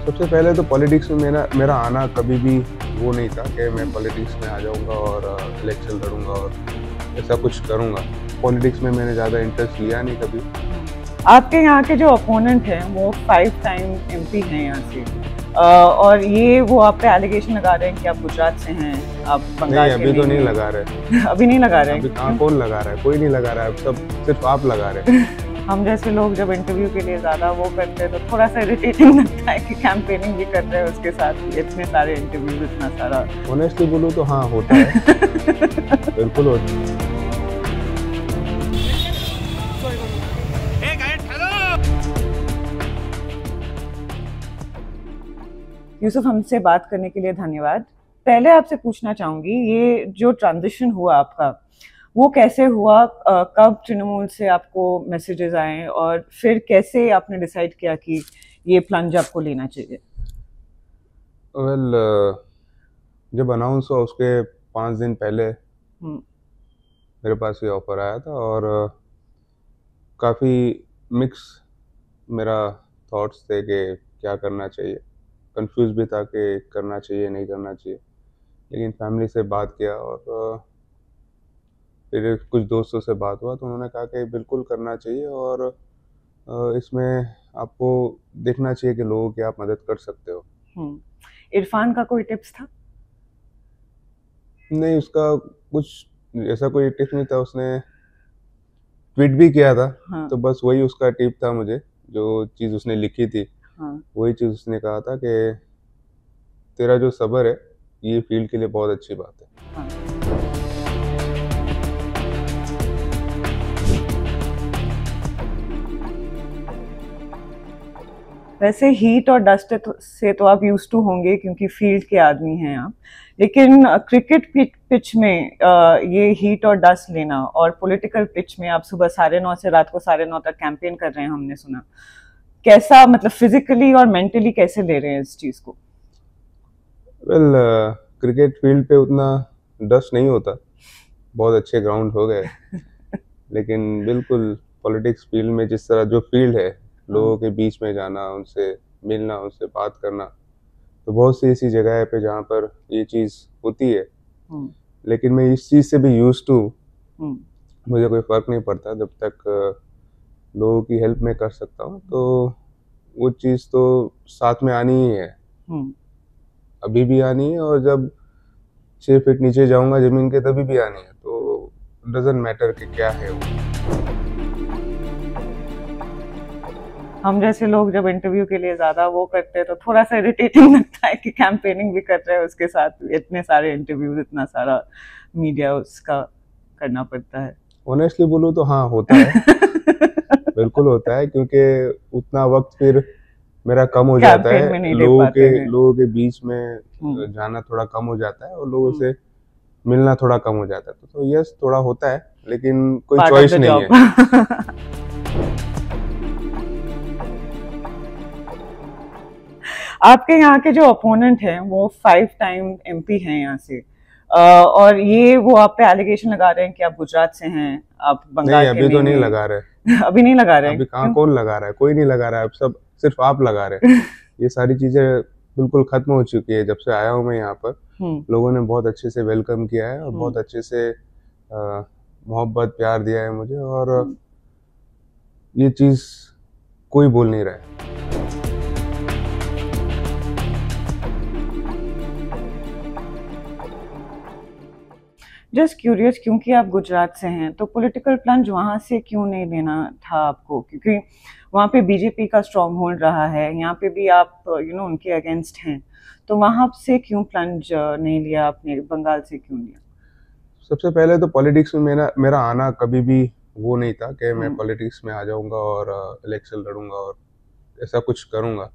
सबसे पहले तो पॉलिटिक्स में मेरा मेरा आना कभी भी वो नहीं था कि मैं पॉलिटिक्स में आ जाऊंगा और इलेक्शन लड़ूंगा और ऐसा कुछ करूंगा। पॉलिटिक्स में मैंने ज़्यादा इंटरेस्ट लिया नहीं कभी। आपके यहाँ के जो अपोनेंट हैं वो 5 टाइम एमपी हैं यहाँ से। और ये वो आप पे एलिगेशन लगा रहे हैं कि आप गुजरात से हैं, आप बंगाल नहीं, के अभी तो नहीं हैं। लगा रहे। अभी नहीं लगा रहे अभी हैं? कहाँ कौन लगा रहा है? कोई नहीं लगा रहा है, अब सब सिर्फ आप लगा रहे हैं। हम जैसे लोग जब इंटरव्यू के लिए ज़्यादा वो करते हैं तो थोड़ा सा इरिटेटिंग लगता है कि कैंपेनिंग भी कर रहे हैं उसके साथ इतने सारे इंटरव्यूज, इतना सारा। ऑनेस्टली बोलूँ तो हाँ, होता है। बिल्कुल होता है। यूसुफ, हमसे बात करने के लिए धन्यवाद। पहले आपसे पूछना चाहूंगी, ये जो ट्रांजिशन हुआ आपका वो कैसे हुआ? कब तृणमूल से आपको मैसेजेस आए और फिर कैसे आपने डिसाइड किया कि ये प्लंज आपको लेना चाहिए? वेल, जब अनाउंस हुआ उसके 5 दिन पहले मेरे पास ये ऑफर आया था और काफ़ी मिक्स मेरा थॉट्स थे कि क्या करना चाहिए। कंफ्यूज भी था कि करना चाहिए नहीं करना चाहिए, लेकिन फैमिली से बात किया और फिर कुछ दोस्तों से बात हुआ तो उन्होंने कहा कि बिल्कुल करना चाहिए और इसमें आपको देखना चाहिए कि लोगों की आप मदद कर सकते हो। इरफान का कोई टिप्स था? नहीं, उसका कुछ ऐसा कोई टिप्स नहीं था। उसने ट्वीट भी किया था। हाँ। तो बस वही उसका टिप था मुझे, जो चीज़ उसने लिखी थी। हाँ। वही चीज़ उसने कहा था कि तेरा जो सब्र है ये फील्ड के लिए बहुत अच्छी बात है। हाँ। वैसे हीट और डस्ट से तो आप यूज टू होंगे क्योंकि फील्ड के आदमी हैं आप, लेकिन क्रिकेट पिच में ये हीट और डस्ट लेना और पॉलिटिकल पिच में आप सुबह 9:30 से रात को 9:30 तक कैंपेन कर रहे हैं, हमने सुना। कैसा, मतलब फिजिकली और मेंटली कैसे ले रहे हैं इस चीज को? वेल, क्रिकेट फील्ड पे उतना डस्ट नहीं होता, बहुत अच्छे ग्राउंड हो गए। लेकिन बिल्कुल पॉलिटिक्स फील्ड में जिस तरह जो फील्ड है, लोगों के बीच में जाना, उनसे मिलना, उनसे बात करना, तो बहुत सी ऐसी जगह है पे जहाँ पर ये चीज़ होती है। लेकिन मैं इस चीज़ से भी यूज टू, मुझे कोई फ़र्क नहीं पड़ता जब तक लोगों की हेल्प मैं कर सकता हूँ। तो वो चीज़ तो साथ में आनी ही है, अभी भी आनी है और जब 6 फीट नीचे जाऊंगा जमीन के तभी भी आनी है। तो डजंट मैटर कि क्या है वो। हम जैसे लोग जब इंटरव्यू के लिए ज्यादा वो करते हैं तो थोड़ा सा इरिटेटिंग लगता है कि कैंपेनिंग भी कर रहे हैं उसके साथ इतने सारे इंटरव्यूज, इतना सारा मीडिया उसका करना पड़ता है। ऑनेस्टली बोलूँ तो हाँ, होता है। बिल्कुल होता है, क्योंकि उतना वक्त फिर मेरा कम हो जाता है, लोगों के बीच में जाना थोड़ा कम हो जाता है और लोगों से मिलना थोड़ा कम हो जाता है। तो यस, थोड़ा होता है, लेकिन कोई चॉइस नहीं है। आपके यहाँ के जो अपोनेंट हैं वो 5 टाइम एमपी हैं यहाँ से। और ये वो आप पे एलिगेशन लगा रहे हैं कि आप गुजरात से हैं, आप बंगाल के नहीं, अभी तो नहीं लगा रहे। अभी नहीं लगा रहे हैं? अभी कहाँ कौन लगा रहा है? कोई नहीं लगा रहा है, अब सब सिर्फ आप लगा रहे हैं। ये सारी चीजें बिल्कुल खत्म हो चुकी है जब से आया हूँ मैं यहाँ पर। लोगों ने बहुत अच्छे से वेलकम किया है और बहुत अच्छे से मोहब्बत प्यार दिया है मुझे, और ये चीज कोई बोल नहीं रहा है। जस्ट क्यूरियस, क्योंकि आप गुजरात से हैं तो पॉलिटिकल प्लंज वहाँ से क्यों नहीं लेना था आपको? क्योंकि वहाँ पे बीजेपी का स्ट्रॉन्ग होल्ड रहा है, यहाँ पे भी आप उनके अगेंस्ट हैं, तो वहाँ से क्यों प्लंज नहीं लिया आपने? बंगाल से क्यों लिया? सबसे पहले तो पॉलिटिक्स में मेरा आना कभी भी वो नहीं था कि मैं पॉलिटिक्स में आ जाऊंगा और इलेक्शन लड़ूंगा और ऐसा कुछ करूंगा।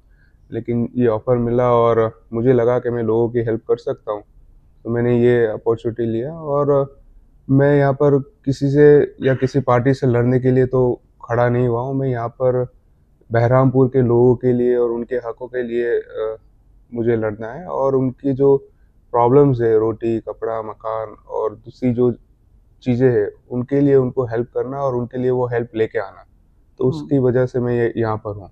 लेकिन ये ऑफर मिला और मुझे लगा कि मैं लोगों की हेल्प कर सकता हूँ, तो मैंने ये अपॉर्चुनिटी लिया। और मैं यहाँ पर किसी से या किसी पार्टी से लड़ने के लिए तो खड़ा नहीं हुआ हूँ। मैं यहाँ पर बहरामपुर के लोगों के लिए और उनके हकों के लिए मुझे लड़ना है, और उनकी जो प्रॉब्लम्स है, रोटी कपड़ा मकान और दूसरी जो चीज़ें हैं, उनके लिए उनको हेल्प करना और उनके लिए वो हेल्प लेके आना। तो उसकी वजह से मैं यहाँ पर हूँ।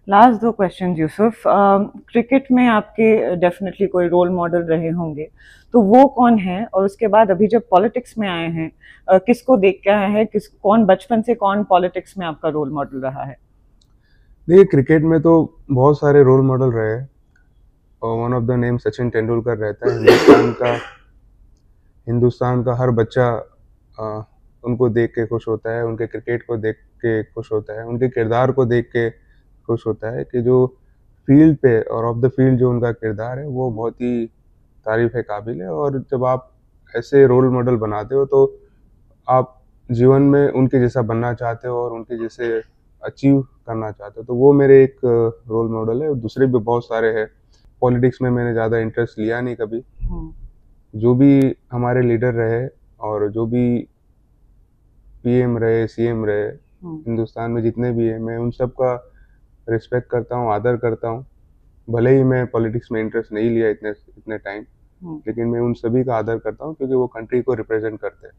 लास्ट दो क्वेश्चन यूसुफ, क्रिकेट में आपके डेफिनेटली कोई रोल मॉडल रहे होंगे, तो वो कौन है? और उसके बाद अभी जब पॉलिटिक्स में आए हैं, किसको देख के आए हैं, कौन बचपन से कौन पॉलिटिक्स में आपका रोल मॉडल रहा है? देखिए, क्रिकेट में तो बहुत सारे रोल मॉडल रहे हैं और one of the name Sachin Tendulkar रहता है। हिंदुस्तान का हर बच्चा उनको देख के खुश होता है, उनके क्रिकेट को देख के खुश होता है, उनके किरदार को देख के खुश होता है कि जो फील्ड पे और ऑफ द फील्ड जो उनका किरदार है वो बहुत ही तारीफ़ काबिल है। और जब आप ऐसे रोल मॉडल बनाते हो तो आप जीवन में उनके जैसा बनना चाहते हो और उनके जैसे अचीव करना चाहते हो, तो वो मेरे एक रोल मॉडल है। दूसरे भी बहुत सारे हैं। पॉलिटिक्स में मैंने ज़्यादा इंटरेस्ट लिया नहीं कभी। जो भी हमारे लीडर रहे और जो भी पीएम रहे, सीएम रहे, हिंदुस्तान में जितने भी हैं, मैं उन सब का रिस्पेक्ट करता हूँ, आदर करता हूँ। भले ही मैं पॉलिटिक्स में इंटरेस्ट नहीं लिया इतने टाइम, लेकिन मैं उन सभी का आदर करता हूँ क्योंकि वो कंट्री को रिप्रेजेंट करते हैं।